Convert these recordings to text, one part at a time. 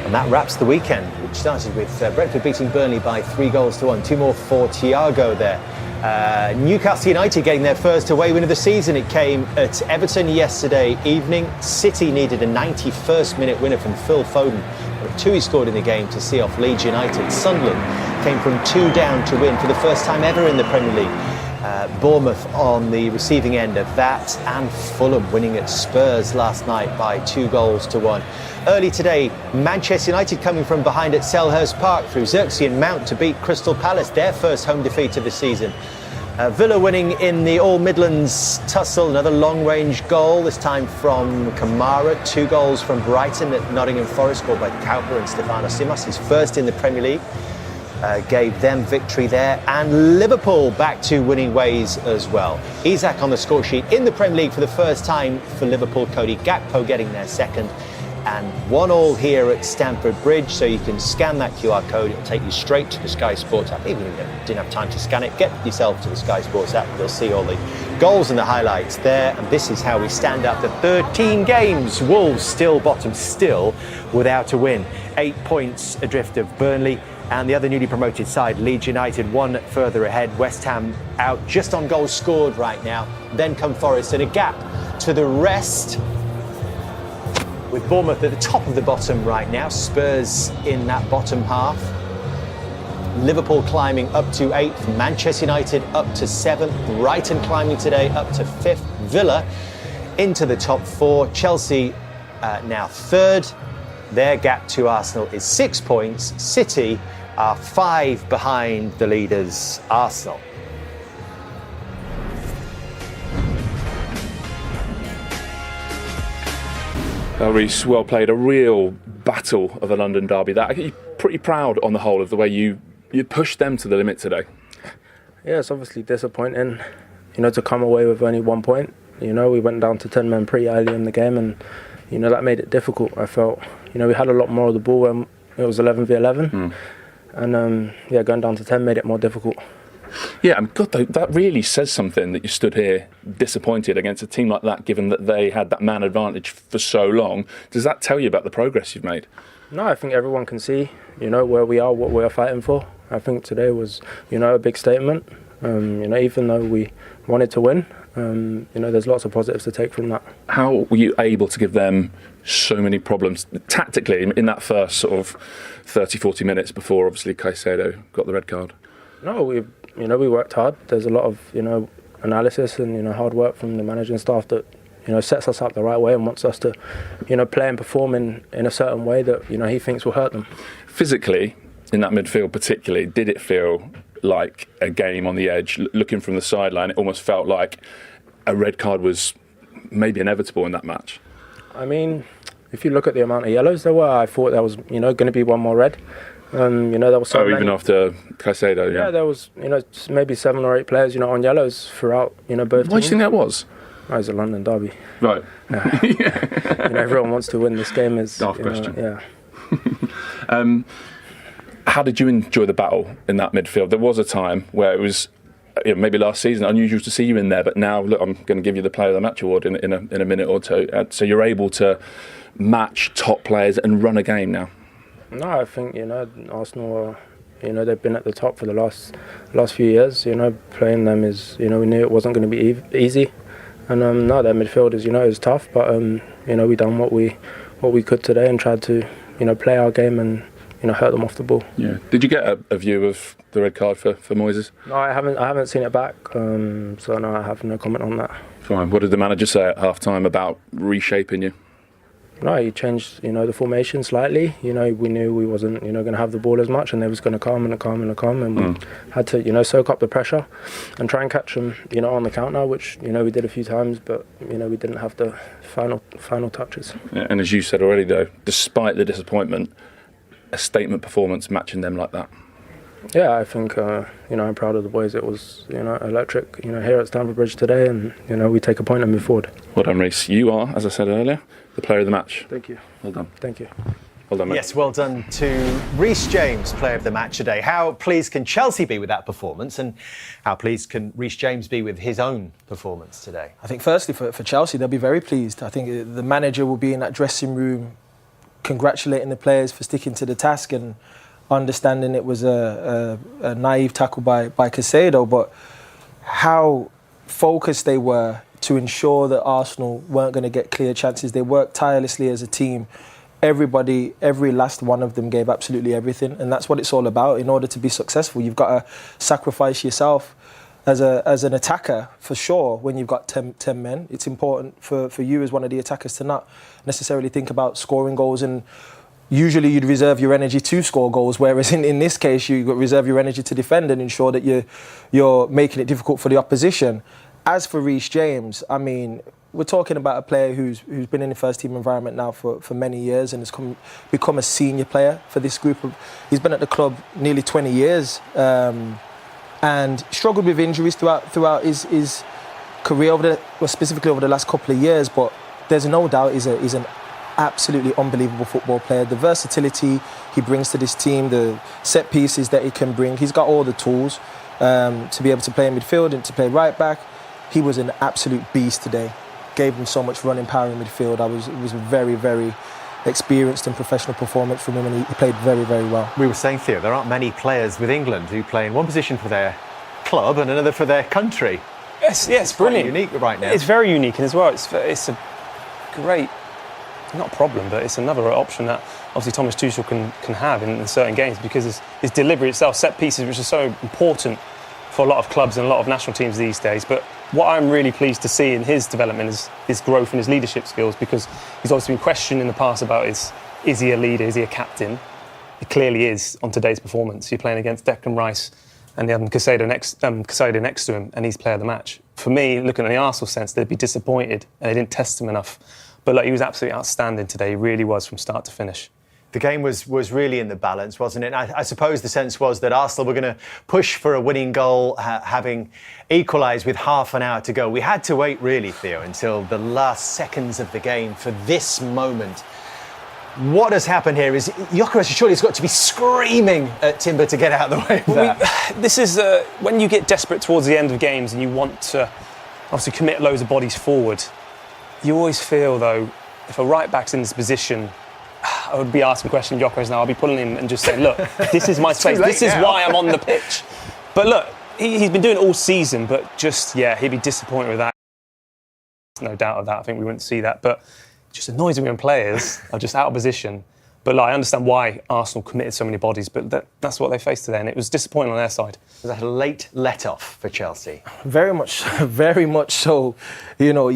And that wraps the weekend, which started with Brentford beating Burnley by 3-1. 2 more for Thiago there. Newcastle United getting their first away win of the season. It came at Everton yesterday evening. City needed a 91st minute winner from Phil Foden. There were 2 he scored in the game to see off Leeds United. Sunderland came from 2 down to win for the first time ever in the Premier League. Bournemouth on the receiving end of that, and Fulham winning at Spurs last night by 2-1. Early today, Manchester United coming from behind at Selhurst Park through Xerxes and Mount to beat Crystal Palace, their first home defeat of the season. Villa winning in the All Midlands tussle, another long-range goal, this time from Kamara. 2 goals from Brighton at Nottingham Forest, scored by Cowper and Stefano Simas, his first in the Premier League. Gave them victory there, and Liverpool back to winning ways as well. Isak on the score sheet in the Premier League for the first time for Liverpool. Cody Gakpo getting their second, and 1-1 here at Stamford Bridge. So you can scan that QR code, it'll take you straight to the Sky Sports app. Even if you didn't have time to scan it, get yourself to the Sky Sports app, you'll see all the goals and the highlights there. And this is how we stand after 13 games. Wolves still bottom, still without a win. 8 points adrift of Burnley. And the other newly promoted side, Leeds United, 1 further ahead. West Ham out just on goals scored right now. Then come Forest, and a gap to the rest, with Bournemouth at the top of the bottom right now. Spurs in that bottom half. Liverpool climbing up to 8th. Manchester United up to 7th. Brighton climbing today up to 5th. Villa into the top 4. Chelsea now 3rd. Their gap to Arsenal is 6 points. City are 5 behind the leaders, Arsenal. Reece, well played. A real battle of a London derby. That you're pretty proud on the whole of the way you pushed them to the limit today. Yeah, it's obviously disappointing, to come away with only 1 point. We went down to 10 men pretty early in the game, and that made it difficult. I felt, we had a lot more of the ball when it was 11v11. And, going down to 10 made it more difficult. Yeah, and God, that really says something that you stood here disappointed against a team like that, given that they had that man advantage for so long. Does that tell you about the progress you've made? No, I think everyone can see, where we are, what we are fighting for. I think today was, a big statement. Even though we wanted to win, there's lots of positives to take from that. How were you able to give them so many problems tactically in that first sort of 30-40 minutes before obviously Caicedo got the red card? No, we worked hard. There's a lot of analysis and hard work from the managing staff that sets us up the right way and wants us to play and perform in a certain way that he thinks will hurt them. Physically, in that midfield particularly, did it feel like a game on the edge? Looking from the sideline, it almost felt like a red card was maybe inevitable in that match. I mean, if you look at the amount of yellows there were, I thought there was going to be one more red. There was so many. Even after Caicedo, yeah. Yeah, there was maybe 7 or 8 players on yellows throughout both teams. Why do you think that was? Oh, it was a London derby. Right. Everyone wants to win this game. Daft question. Yeah. How did you enjoy the battle in that midfield? There was a time where it was, maybe last season, unusual to see you in there, but now, look, I'm going to give you the Player of the Match award in a minute or two. So you're able to match top players and run a game now. No, I think Arsenal are, they've been at the top for the last few years. Playing them is, we knew it wasn't going to be easy, and no, their midfield is tough, but we done what we could today and tried to play our game and hurt them off the ball. Yeah. Did you get a view of the red card for Moises? No, I haven't seen it back, so no, I have no comment on that. Fine. What did the manager say at half time about reshaping you? No, he changed, the formation slightly. We knew we wasn't, going to have the ball as much, and they was going to come, and we had to, soak up the pressure and try and catch them, on the counter, which, we did a few times, but, we didn't have the final touches. Yeah, and as you said already, though, despite the disappointment, a statement performance matching them like that. Yeah, I think, I'm proud of the boys. It was, electric, here at Stamford Bridge today, and, we take a point and move forward. Well done, Reece. You are, as I said earlier, the player of the match. Thank you. Well done. Thank you. Well done, mate. Yes, well done to Reece James, player of the match today. How pleased can Chelsea be with that performance, and how pleased can Reece James be with his own performance today? I think firstly for Chelsea, they'll be very pleased. I think the manager will be in that dressing room congratulating the players for sticking to the task and understanding it was a naive tackle by Caicedo, but how focused they were to ensure that Arsenal weren't going to get clear chances. They worked tirelessly as a team. Everybody, every last one of them gave absolutely everything, and that's what it's all about. In order to be successful, you've got to sacrifice yourself as an attacker, for sure. When you've got 10 men, it's important for you as one of the attackers to not necessarily think about scoring goals, and usually you'd reserve your energy to score goals, whereas in this case you reserve your energy to defend and ensure that you're making it difficult for the opposition. As for Reece James, I mean, we're talking about a player who's been in the first team environment now for many years and has become a senior player for this group. He's been at the club nearly 20 years and struggled with injuries throughout his career, specifically over the last couple of years. But there's no doubt he's an absolutely unbelievable football player. The versatility he brings to this team, the set pieces that he can bring, he's got all the tools to be able to play in midfield and to play right back. He was an absolute beast today. Gave him so much running power in midfield. It was a very, very experienced and professional performance from him, and he played very, very well. We were saying, Theo, there aren't many players with England who play in one position for their club and another for their country. Yes, it's brilliant. Unique right now. It's very unique, and as well, it's a great, not problem, but it's another option that obviously Thomas Tuchel can have in certain games, because his delivery itself, set pieces, which are so important for a lot of clubs and a lot of national teams these days. But what I'm really pleased to see in his development is his growth and his leadership skills, because he's obviously been questioned in the past about is he a leader, is he a captain? He clearly is on today's performance. You're playing against Declan Rice and the Caicedo next to him, and he's player of the match. For me, looking at the Arsenal sense, they'd be disappointed and they didn't test him enough. But he was absolutely outstanding today. He really was, from start to finish. The game was really in the balance, wasn't it? I suppose the sense was that Arsenal were going to push for a winning goal, having equalised with half an hour to go. We had to wait, really, Theo, until the last seconds of the game for this moment. What has happened here is Gyökeres surely has got to be screaming at Timber to get out of the way of that. This is when you get desperate towards the end of games and you want to obviously commit loads of bodies forward. You always feel, though, if a right back's in this position, I would be asking questions Gyökeres now. I'll be pulling him and just saying, look, this is my space. This is why I'm on the pitch. But look, he's been doing it all season, but he'd be disappointed with that. No doubt of that. I think we wouldn't see that. But it just annoys me when players are just out of position. But I understand why Arsenal committed so many bodies, but that's what they faced today, and it was disappointing on their side. Was that a late let-off for Chelsea? Very much so. You know,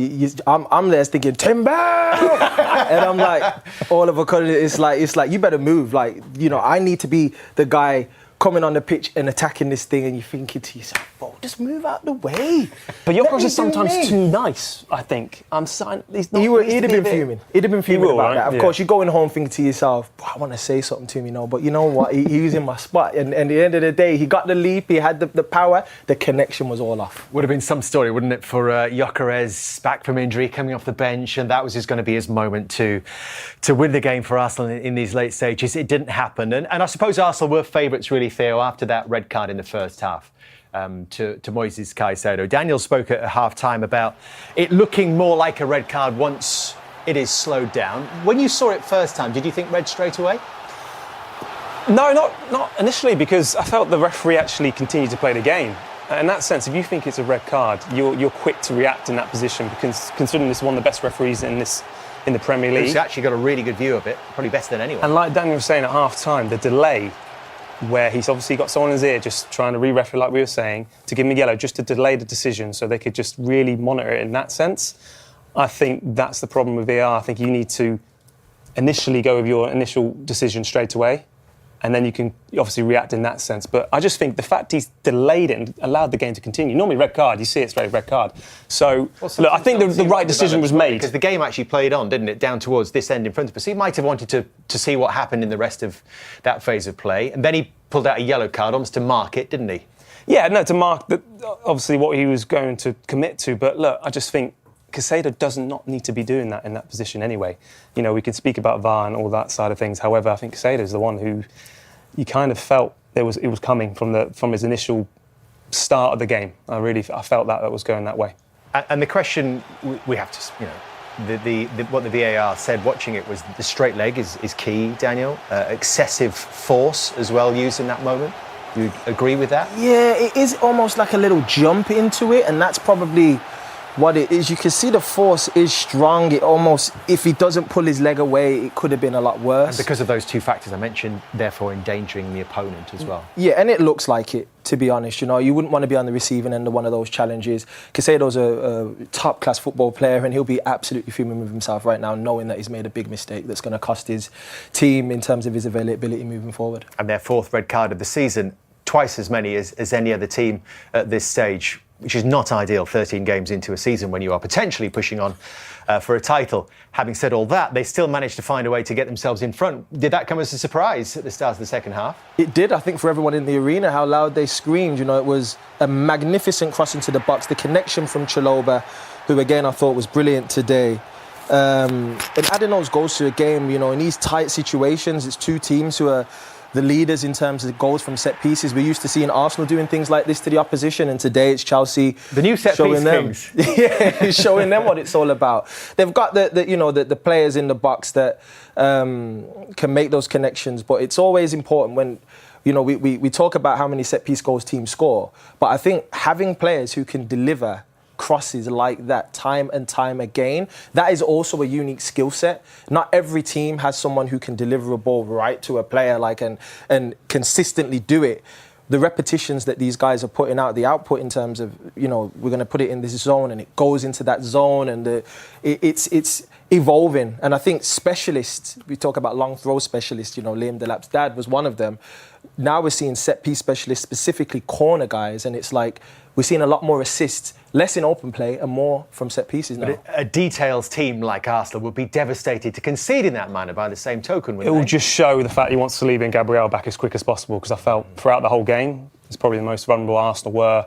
I'm there thinking, Timber! And I'm like, all of a sudden, it's like, you better move. Like, you know, I need to be the guy coming on the pitch and attacking this thing, and you're thinking to yourself, "Bro, just move out the way." But Gyökeres is sometimes too nice, I think. He'd have been fuming. He'd have been fuming about that. Of course, you're going home thinking to yourself, I want to say something to him, but you know what? He was in my spot. And at the end of the day, he got the leap, he had the power, the connection was all off. Would have been some story, wouldn't it, for Gyökeres, back from injury, coming off the bench, and that was just going to be his moment to win the game for Arsenal in these late stages. It didn't happen. And I suppose Arsenal were favourites, really, Theo, after that red card in the first half to Moises Caicedo. Daniel spoke at half-time about it looking more like a red card once it is slowed down. When you saw it first time, did you think red straight away? No, not initially, because I felt the referee actually continued to play the game. In that sense, if you think it's a red card, you're quick to react in that position, because considering this is one of the best referees in the Premier League. He's actually got a really good view of it, probably better than anyone. And like Daniel was saying at half-time, the delay, where he's obviously got someone in his ear just trying to re-referee, like we were saying, to give him a yellow, just to delay the decision so they could just really monitor it in that sense. I think that's the problem with VAR. I think you need to initially go with your initial decision straight away, and then you can obviously react in that sense. But I just think the fact he's delayed it and allowed the game to continue. Normally red card, you see it straight, red card. So, look, I think the right decision was made. Because the game actually played on, didn't it, down towards this end in front of us. He might have wanted to see what happened in the rest of that phase of play. And then he pulled out a yellow card almost to mark it, didn't he? Yeah, no, to mark obviously what he was going to commit to. But look, I just think Caicedo does not need to be doing that in that position anyway. You know, we can speak about VAR and all that side of things. However, I think Caicedo is the one who you kind of felt it was coming from his initial start of the game. I felt that was going that way. And the question we have to, what the VAR said watching it was the straight leg is key, Daniel. Excessive force as well used in that moment. Do you agree with that? Yeah, it is almost like a little jump into it, and that's probably what it is. You can see the force is strong. It almost, if he doesn't pull his leg away, it could have been a lot worse. And because of those two factors I mentioned, therefore endangering the opponent as well. Yeah, and it looks like it, to be honest. You know, you wouldn't want to be on the receiving end of one of those challenges. Caicedo's a top-class football player, and he'll be absolutely fuming with himself right now, knowing that he's made a big mistake that's going to cost his team in terms of his availability moving forward. And their fourth red card of the season, twice as many as any other team at this stage, which is not ideal 13 games into a season when you are potentially pushing on for a title. Having said all that, they still managed to find a way to get themselves in front. Did that come as a surprise at the start of the second half? It did, I think, for everyone in the arena, how loud they screamed. You know, it was a magnificent cross into the box. The connection from Chalobah, who again I thought was brilliant today. And adding those goals to a game, you know, in these tight situations, it's two teams who are the leaders in terms of goals from set pieces. We're used to seeing Arsenal doing things like this to the opposition, and today it's Chelsea. The new set piece things. Yeah, showing them what it's all about. They've got the players in the box that can make those connections, but it's always important when, you know, we talk about how many set piece goals teams score, but I think having players who can deliver crosses like that time and time again, that is also a unique skill set. Not every team has someone who can deliver a ball right to a player and consistently do it. The repetitions that these guys are putting out, the output in terms of, you know, we're going to put it in this zone and it goes into that zone, and it's evolving. And I think specialists, we talk about long throw specialists, you know, Liam Delap's dad was one of them. Now we're seeing set piece specialists, specifically corner guys, and it's like we're seeing a lot more assists, less in open play and more from set pieces now. But a details team like Arsenal would be devastated to concede in that manner by the same token, wouldn't It will they? just show the fact he wants Saliba and Gabriel back as quick as possible, because I felt throughout the whole game, it's probably the most vulnerable Arsenal were.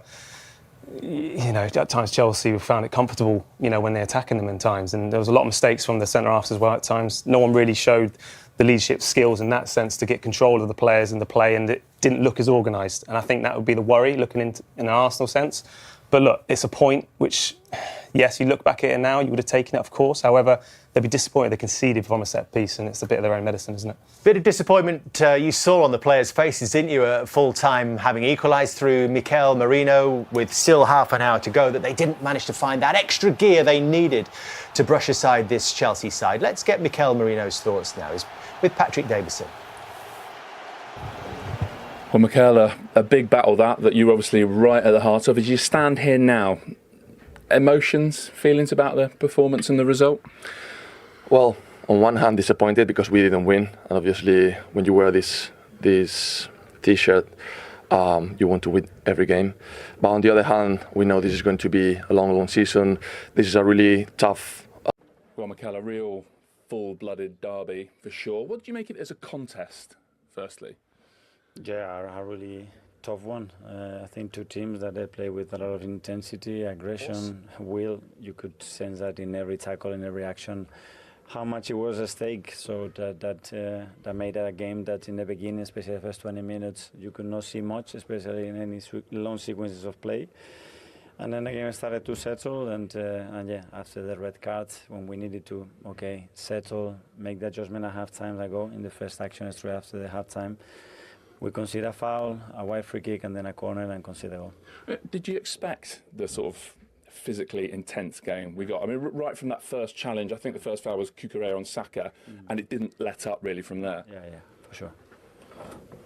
You know, at times Chelsea found it comfortable, you know, when they're attacking them in times, and there was a lot of mistakes from the centre-halves as well at times. No one really showed the leadership skills in that sense to get control of the players and the play, and it didn't look as organised. And I think that would be the worry looking in an Arsenal sense. But look, it's a point which, yes, you look back at it now, you would have taken it, of course. However, they'd be disappointed they conceded from a set piece, and it's a bit of their own medicine, isn't it? Bit of disappointment you saw on the players' faces, didn't you, at full time, having equalised through Merino with still half an hour to go, that they didn't manage to find that extra gear they needed to brush aside this Chelsea side. Let's get Merino's thoughts now with Patrick Davison. Well, Mikel, a big battle that you're obviously right at the heart of. As you stand here now, emotions, feelings about the performance and the result? Well, on one hand, disappointed because we didn't win, and obviously, when you wear this T-shirt, you want to win every game. But on the other hand, we know this is going to be a long season. This is a really tough. Well, Mikel, a real full-blooded derby for sure. What do you make it as a contest, firstly? Yeah, a really tough one. I think two teams that they play with a lot of intensity, aggression, will. You could sense that in every tackle, in every action, how much it was at stake. So that made it a game that in the beginning, especially the first 20 minutes, you could not see much, especially in any long sequences of play. And then the game started to settle, and yeah, after the red card, when we needed to, settle, make the adjustment at half-time, in the first action straight after the half-time, we concede a foul, a wide free kick, and then a corner, and concede a goal. Did you expect the sort of physically intense game we got? I mean, right from that first challenge, I think the first foul was Cucurella on Saka, and it didn't let up really from there. Yeah, for sure.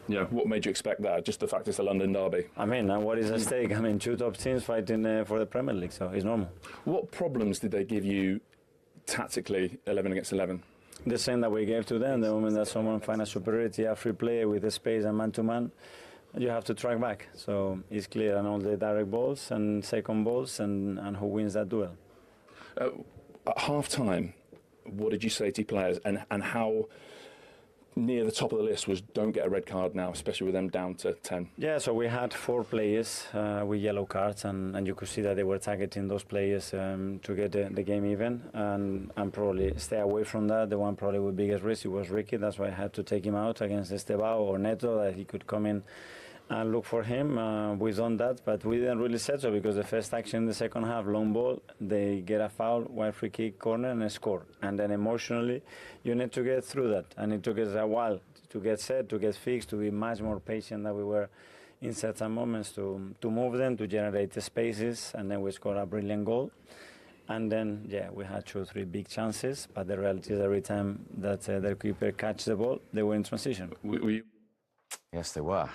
Yeah, what made you expect that? Just the fact it's a London derby? I mean, what is at stake? I mean, two top teams fighting for the Premier League, so it's normal. What problems did they give you tactically, 11 against 11? The same that we gave to them. The moment that someone finds a superiority, a free play with the space and man-to-man, you have to track back. So it's clear on all the direct balls and second balls and who wins that duel. At half-time, what did you say to your players, and how near the top of the list was don't get a red card now, especially with them down to 10? Yeah, so we had 4 players with yellow cards, and you could see that they were targeting those players to get the game even, and probably stay away from that. The one probably with biggest risk, it was Ricky. That's why I had to take him out against Estebao or Neto, that he could come in and look for him. We done that, but we didn't really set so because the first action in the second half, long ball, they get a foul, wide free kick, corner, and a score. And then emotionally, you need to get through that. And it took us a while to get set, to get fixed, to be much more patient than we were in certain moments, to move them, to generate the spaces, and then we scored a brilliant goal. And then, yeah, we had 2 or 3 big chances, but the reality is every time that the keeper catch the ball, they were in transition. Yes, they were.